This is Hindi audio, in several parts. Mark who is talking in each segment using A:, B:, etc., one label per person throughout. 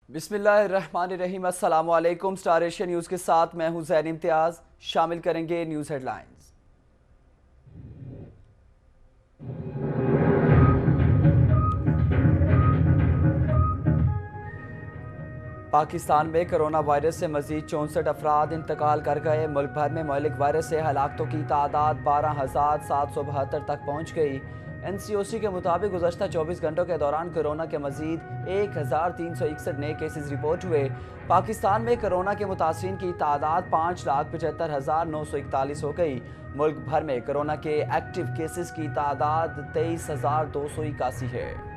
A: बिस्मिल्लाहिर्रहमानिर्रहीम। अस्सलाम वालेकुम। स्टार एशिया न्यूज़ के साथ मैं हूं ज़ैन इम्तियाज़। शामिल करेंगे न्यूज़ हेडलाइंस। पाकिस्तान में कोरोना वायरस से मजीद 64 अफराद इंतकाल कर गए। मुल्क भर में मौलिक वायरस से हलाकतों की तादाद 12,772 तक पहुँच गई। NCOC के मुताबिक गुज़श्ता 24 घंटों के दौरान कोरोना के मजीद 1,361 नए केसेस रिपोर्ट हुए। पाकिस्तान में कोरोना के मुतासरीन की तादाद 5,75,941 हो गई। मुल्क भर में कोरोना के एक्टिव केसेस की तादाद 23,281 है।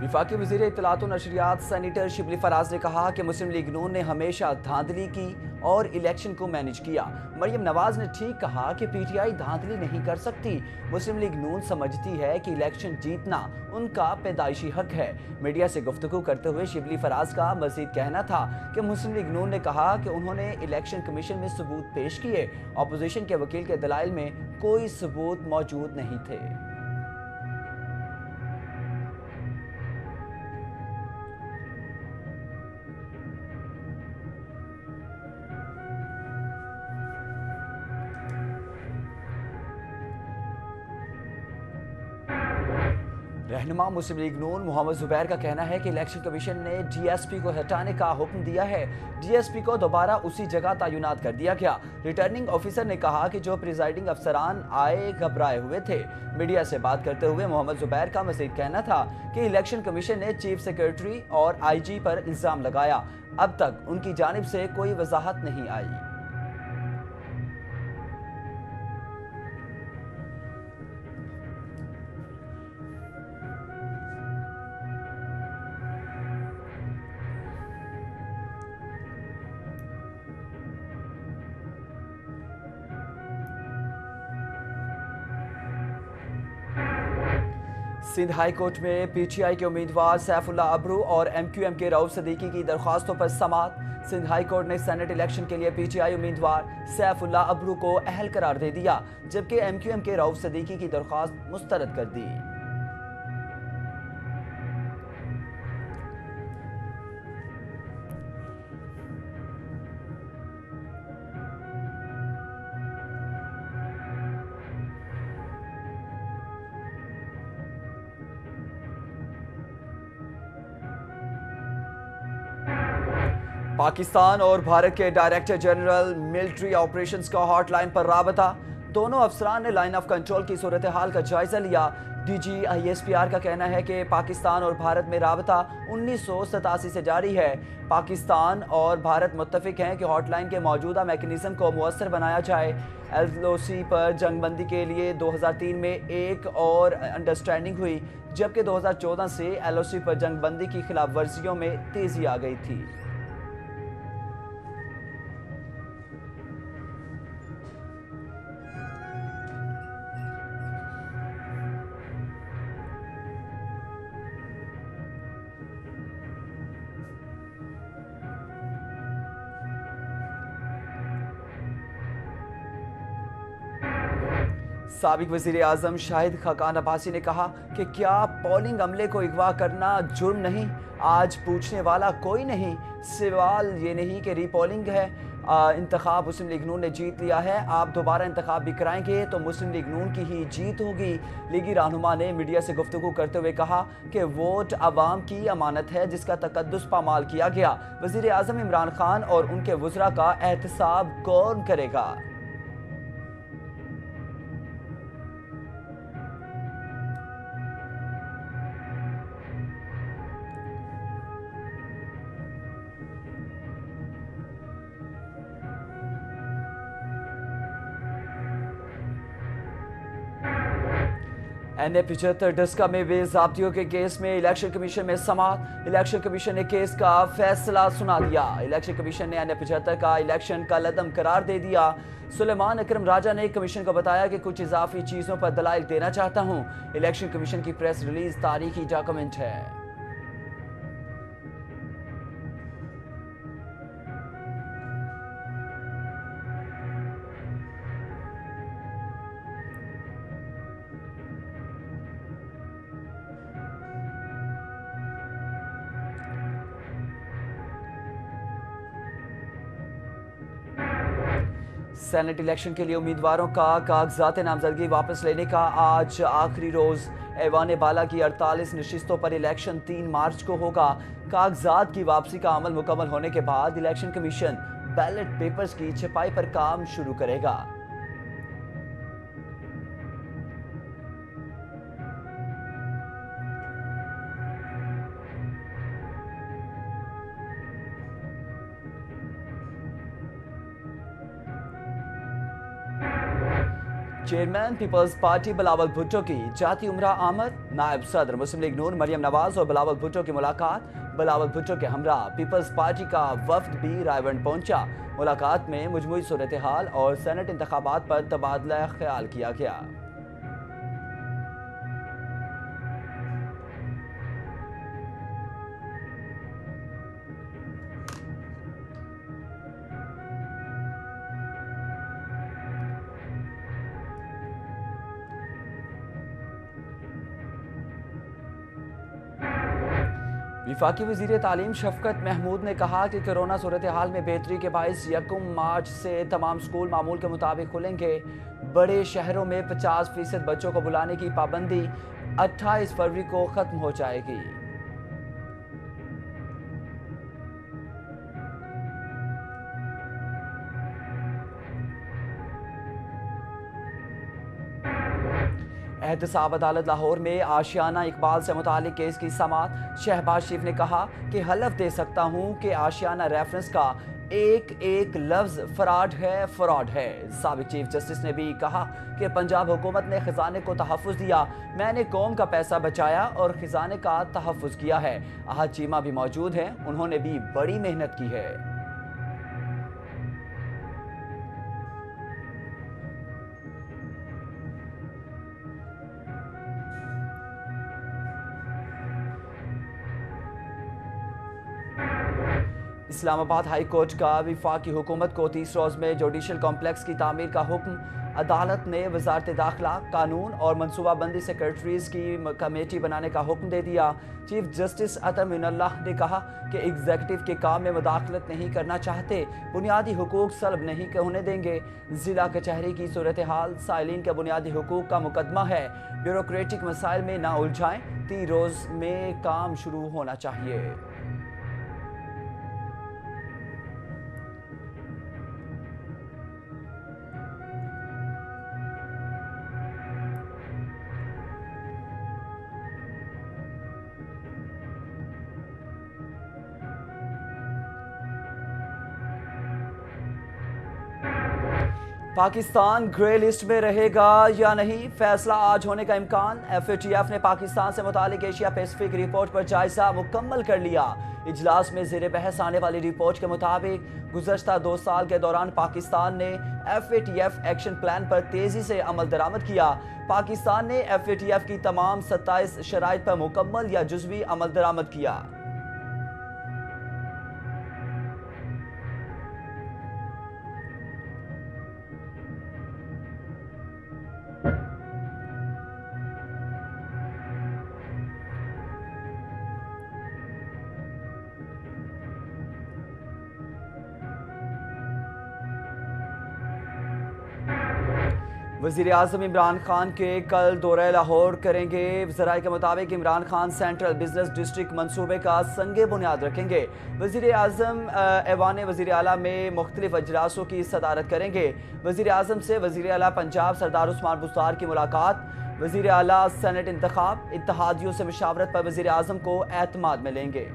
A: वफाकी वज़ीर इत्तलात और नशरियात सेनेटर शिबली फराज ने कहा कि मुस्लिम लीग नून ने हमेशा धांधली की और इलेक्शन को मैनेज किया। मरियम नवाज ने ठीक कहा कि PTI धांधली नहीं कर सकती। मुस्लिम लीग नून समझती है कि इलेक्शन जीतना उनका पैदाइशी हक है। मीडिया से गुफ्तगू करते हुए शिबली फराज का मजीद कहना था कि मुस्लिम लीग नून ने कहा कि उन्होंने इलेक्शन कमीशन में सबूत पेश किए। अपोजिशन के वकील के दलाइल में कोई सबूत मौजूद नहीं थे। रहनुमा मुस्लिम लीग नून मोहम्मद जुबैर का कहना है कि इलेक्शन कमीशन ने DSP को हटाने का हुक्म दिया है। DSP को दोबारा उसी जगह तैनात कर दिया गया। रिटर्निंग ऑफिसर ने कहा कि जो प्रिजाइडिंग अफसरान आए घबराए हुए थे। मीडिया से बात करते हुए मोहम्मद जुबैर का मजीद कहना था कि इलेक्शन कमीशन ने चीफ सेक्रेटरी और IG पर इल्जाम लगाया। अब तक उनकी जानिब से कोई वजाहत नहीं आई। सिंध हाई कोर्ट में PTI के उम्मीदवार सैफुल्ला अबरू और MQM के रऊफ सदीकी की दरख्वास्तों पर समाअत। सिंध हाई कोर्ट ने सेनेट इलेक्शन के लिए PTI उम्मीदवार सैफुल्ला अबरू को अहल करार दे दिया, जबकि MQM के रऊफ सदीकी की दरख्वास्त मुस्तरद कर दी। पाकिस्तान और भारत के डायरेक्टर जनरल मिलिट्री ऑपरेशंस का हॉटलाइन पर राबता। दोनों अफसरान ने लाइन ऑफ कंट्रोल की सूरत हाल का जायजा लिया। DG ISPR का कहना है कि पाकिस्तान और भारत में राबता 1987 से जारी है। पाकिस्तान और भारत मुत्तफिक हैं कि हॉटलाइन के मौजूदा मैकेनिज्म को मुअस्सर बनाया जाए। LOC पर जंगबंदी के लिए 2003 में एक और अंडरस्टैंडिंग हुई, जबकि 2014 से LOC पर जंगबंदी की खिलाफ वर्जियों में तेजी आ गई थी। साबिक वज़ीर आज़म शाहिद खाकान अब्बासी ने कहा कि क्या पोलिंग अमले को अगवा करना जुर्म नहीं? आज पूछने वाला कोई नहीं। सवाल ये नहीं कि रीपोलिंग है। इंतखाब मुस्लिम लीग नून ने जीत लिया है। आप दोबारा इंतखाब भी कराएंगे तो मुस्लिम लीग नून की ही जीत होगी। लीगी रहनुमा ने मीडिया से गुफ्तगू करते हुए कहा कि वोट अवाम की अमानत है जिसका तकद्दुस पामाल किया गया। वज़ीर आज़म इमरान खान और उनके वज़रा का एहतसाब कौन करेगा? NA-75 डस्का में बेज़ाब्तियों के केस में इलेक्शन कमीशन में समाअत। इलेक्शन कमीशन ने केस का फैसला सुना दिया। इलेक्शन कमीशन ने NA-75 का इलेक्शन कलअदम करार दे दिया। सुलेमान अकरम राजा ने कमीशन को बताया कि कुछ इजाफी चीज़ों पर दलाइल देना चाहता हूँ। इलेक्शन कमीशन की प्रेस रिलीज तारीखी डॉक्यूमेंट है। सेनेट इलेक्शन के लिए उम्मीदवारों का कागजात नामजदगी वापस लेने का आज आखिरी रोज। ऐवान बाला की 48 नशिस्तों पर इलेक्शन 3 मार्च को होगा। कागजात की वापसी का अमल मुकम्मल होने के बाद इलेक्शन कमीशन बैलेट पेपर्स की छपाई पर काम शुरू करेगा। चेयरमैन पीपल्स पार्टी बिलावल भुट्टो की जाती उमरा आमद। नायब सदर मुस्लिम लीग नून मरियम नवाज और बिलावल भुट्टो की मुलाकात। बिलावल भुट्टो के हमरा पीपल्स पार्टी का वफ्द भी रायवंड पहुंचा। मुलाकात में मजमूई सूरत हाल और सेनेट इंतखाबात पर तबादला ख्याल किया गया। विफाकी वजीर तालीम शफकत महमूद ने कहा कि कोरोना सूरत हाल में बेहतरी के बायस 1 मार्च से तमाम स्कूल मामूल के मुताबिक खुलेंगे। बड़े शहरों में 50% बच्चों को बुलाने की पाबंदी 28 फरवरी को खत्म हो जाएगी। एहतसाब अदालत लाहौर में आशियाना इकबाल से मुतालिक केस की समाअत। शहबाज शरीफ ने कहा कि हलफ दे सकता हूं कि आशियाना रेफरेंस का एक एक लफ्ज फ्रॉड है। साबिक चीफ जस्टिस ने भी कहा कि पंजाब हुकूमत ने खजाने को तहफ़्फ़ुज़ दिया, मैंने कौम का पैसा बचाया और खजाने का तहफ़्फ़ुज़ किया है। अहद चीमा भी मौजूद हैं, उन्होंने भी बड़ी मेहनत की है। इस्लामाबाद हाई कोर्ट का वफाकी हुकूमत को 30 रोज में जुडिशल कॉम्प्लेक्स की तामीर का हुक्म। अदालत ने वजारत दाखिला, कानून और मनसूबाबंदी सेक्रेटरीज की कमेटी बनाने का हुक्म दे दिया। चीफ जस्टिस अतर मिनल्लाह ने कहा कि एग्जीक्यूटिव के काम में मुदाखलत नहीं करना चाहते, बुनियादी हुकूक सल्ब नहीं होने देंगे। जिला कचहरी की सूरत हाल साइलिन के बुनियादी हुकूक का मुकदमा है, ब्यूरोक्रेटिक मसाइल में ना उलझाएं, 3 रोज में काम शुरू होना चाहिए। पाकिस्तान ग्रे लिस्ट में रहेगा या नहीं, फैसला आज होने का इम्कान। FATF ने पाकिस्तान से मुतालिक एशिया पैसिफिक रिपोर्ट पर जायजा मुकम्मल कर लिया। इजलास में ज़ेर बहस आने वाली रिपोर्ट के मुताबिक गुज़श्ता 2 साल के दौरान पाकिस्तान ने FATF एक्शन प्लान पर तेज़ी से अमल दरामद किया। पाकिस्तान ने FATF की तमाम 27 शराइत पर मुकम्मल या जुज़वी अमल दरामद किया। वज़ीर आज़म इमरान खान के कल दौरे लाहौर करेंगे। ज़राए के मुताबिक Imran Khan central business district मंसूबे का संगे बुनियाद रखेंगे। वज़ीर आज़म ऐवान वज़ीर आला में मुख्तलिफ अजलासों की सदारत करेंगे। वज़ीर आज़म से वज़ीर आला पंजाब सरदार उस्मान बुज़दार की मुलाकात। वज़ीर आला सेनेट इंतखाब, इत्तेहादियों से मशावरत पर वज़ीर आज़म को एतमाद में लेंगे।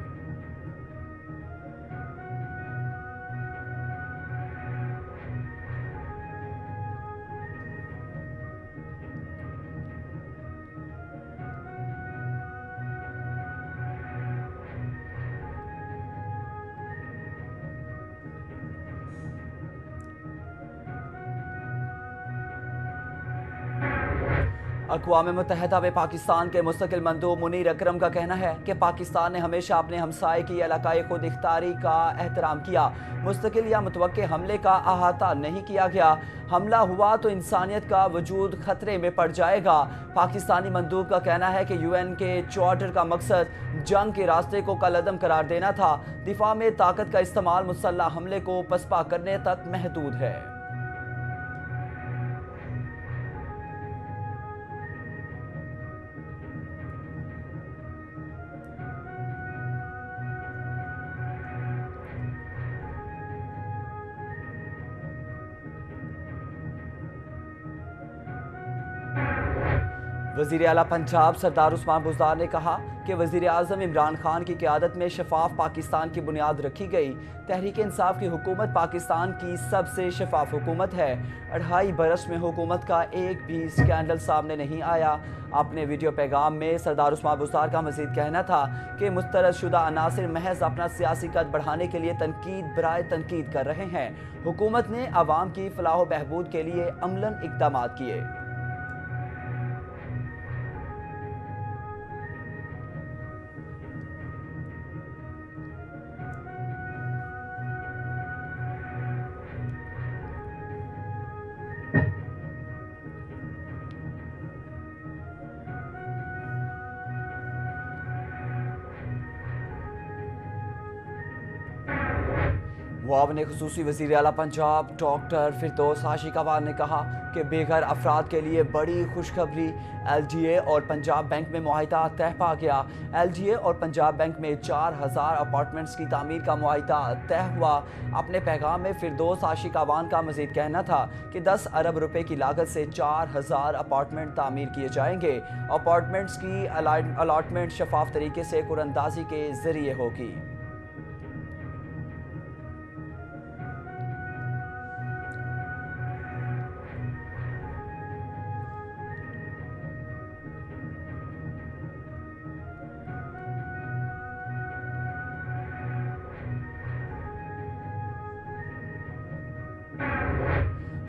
A: अक़वाम मुत्तहिदा में पाकिस्तान के मुस्तकिल मंदूब मुनीर अकरम का कहना है कि पाकिस्तान ने हमेशा अपने हमसाये की इलाकाई खुद इख्तियारी का एहतराम किया। मुस्तकिल या मुतवक्के हमले का अहाता नहीं किया गया। हमला हुआ तो इंसानियत का वजूद खतरे में पड़ जाएगा। पाकिस्तानी मंदूब का कहना है कि UN के चार्टर का मकसद जंग के रास्ते को कलअदम करार देना था। दिफा में ताकत का इस्तेमाल मुसल्लह हमले को पसपा करने तक महदूद है। वजीर आला पंजाब सरदार उस्मान बुज़दार ने कहा कि वजीर आज़म इमरान खान की क़यादत में शफाफ पाकिस्तान की बुनियाद रखी गई। तहरीक इंसाफ की हुकूमत पाकिस्तान की सबसे शफाफ हुकूमत है। 2.5 बरस में हुकूमत का एक भी स्कैंडल सामने नहीं आया। अपने वीडियो पैगाम में सरदार उस्मान बुज़दार का मजीद कहना था कि मुस्तरद शुदा अनासिर महज अपना सियासी कद बढ़ाने के लिए तनकीद बराए तनकीद कर रहे हैं। हुकूमत ने अवाम की फलाह बहबूद के लिए अमलन इक़दाम किए। मुआवन खुसूसी वज़ीर आला पंजाब डॉक्टर फिरदौस आशिकावार ने कहा कि बेघर अफराद के लिए बड़ी खुशखबरी। LGA और पंजाब बैंक में मुआहिदा तय पा गया। LGA और पंजाब बैंक में 4000 अपार्टमेंट्स की तामीर का मुआहिदा तय हुआ। अपने पैगाम में फिरदौस आशिकावान का मजीद कहना था कि 10 अरब रुपए की लागत से 4000 अपार्टमेंट तामीर किए जाएंगे। अपार्टमेंट्स की अलाटमेंट शफाफ तरीके से कुरंदाजी के जरिए होगी।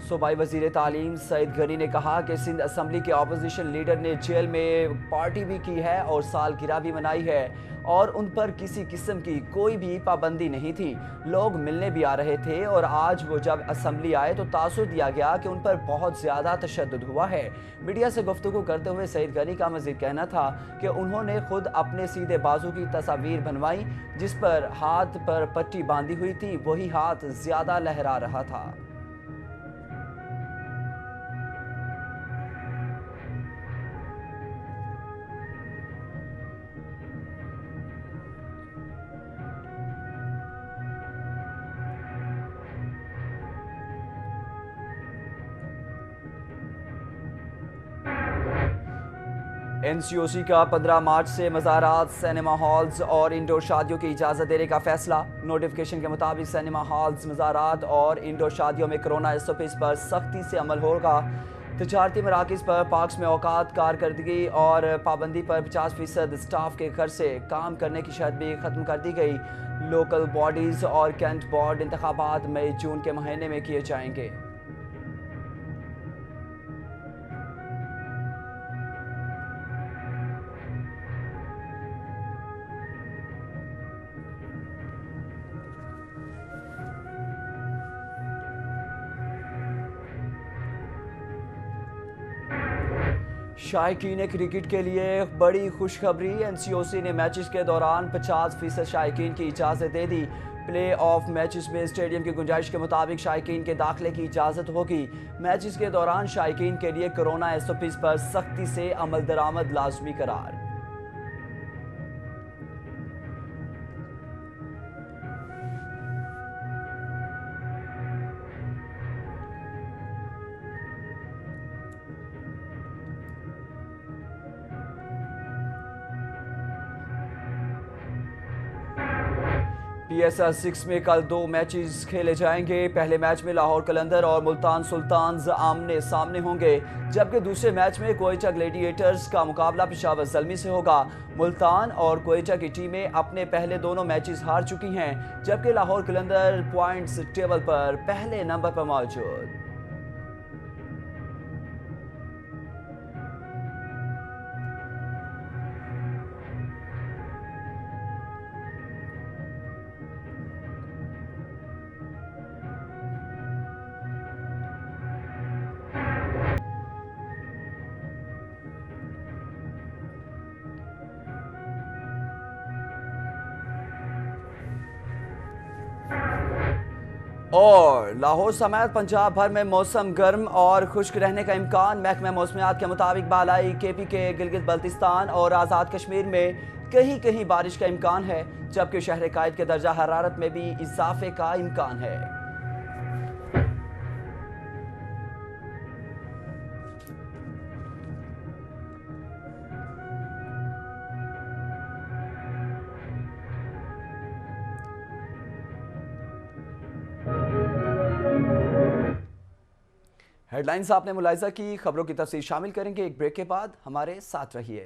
A: सूबाई वजीर तालीम सईद गनी ने कहा कि सिंध असम्बली के अपोजिशन लीडर ने जेल में पार्टी भी की है और सालगिरह भी मनाई है और उन पर किसी किस्म की कोई भी पाबंदी नहीं थी। लोग मिलने भी आ रहे थे और आज वो जब असम्बली आए तो तासुर दिया गया कि उन पर बहुत ज़्यादा तशद्दुद हुआ है। मीडिया से गुफ्तगू करते हुए सईद गनी का मजीद कहना था कि उन्होंने खुद अपने सीधे बाजू की तस्वीर बनवाई जिस पर हाथ पर पट्टी बांधी हुई थी, वही हाथ ज़्यादा लहरा रहा था। NCOC का 15 मार्च से मज़ारात, सिनेमा हॉल्स और इंडोर शादियों की इजाज़त देने का फैसला। नोटिफिकेशन के मुताबिक सिनेमा हॉल्स, मज़ारात और इंडोर शादियों में कोरोना SOPs पर सख्ती से अमल होगा। तजारती मराकज़ पर पार्क्स में औकात कारकर्दगी और पाबंदी पर 50% स्टाफ के घर से काम करने की शर्त भी ख़त्म कर दी गई। लोकल बॉडीज़ और कैंट बोर्ड इंतखाबात मई जून के महीने में किए जाएंगे। शायकीन क्रिकेट के लिए बड़ी खुशखबरी। NCOC ने मैचेस के दौरान 50% शायकीन की इजाज़त दे दी। प्ले ऑफ मैचेस में स्टेडियम की गुंजाइश के मुताबिक शायकीन के दाखिले की इजाज़त होगी। मैचेस के दौरान शायकीन के लिए कोरोना SOPs पर सख्ती से अमल दरामद लाजमी करार। PSL 6 में कल 2 मैचेस खेले जाएंगे। पहले मैच में लाहौर कलंदर और मुल्तान सुल्तान्स आमने सामने होंगे, जबकि दूसरे मैच में क्वेटा ग्लैडिएटर्स का मुकाबला पेशावर ज़ल्मी से होगा। मुल्तान और क्वेटा की टीमें अपने पहले दोनों मैचेस हार चुकी हैं, जबकि लाहौर कलंदर पॉइंट्स टेबल पर पहले नंबर पर मौजूद। और लाहौर समेत पंजाब भर में मौसम गर्म और खुश्क रहने का इम्कान। महकमा मौसमियात के मुताबिक बालाई KPK, गिलगित बल्तिस्तान और आज़ाद कश्मीर में कहीं कहीं बारिश का इम्कान है, जबकि शहर कायद के दर्जा हरारत में भी इजाफे का इम्कान है। हेडलाइंस आपने मुलाहिजा की, खबरों की तफसील शामिल करेंगे एक ब्रेक के बाद। हमारे साथ रहिए।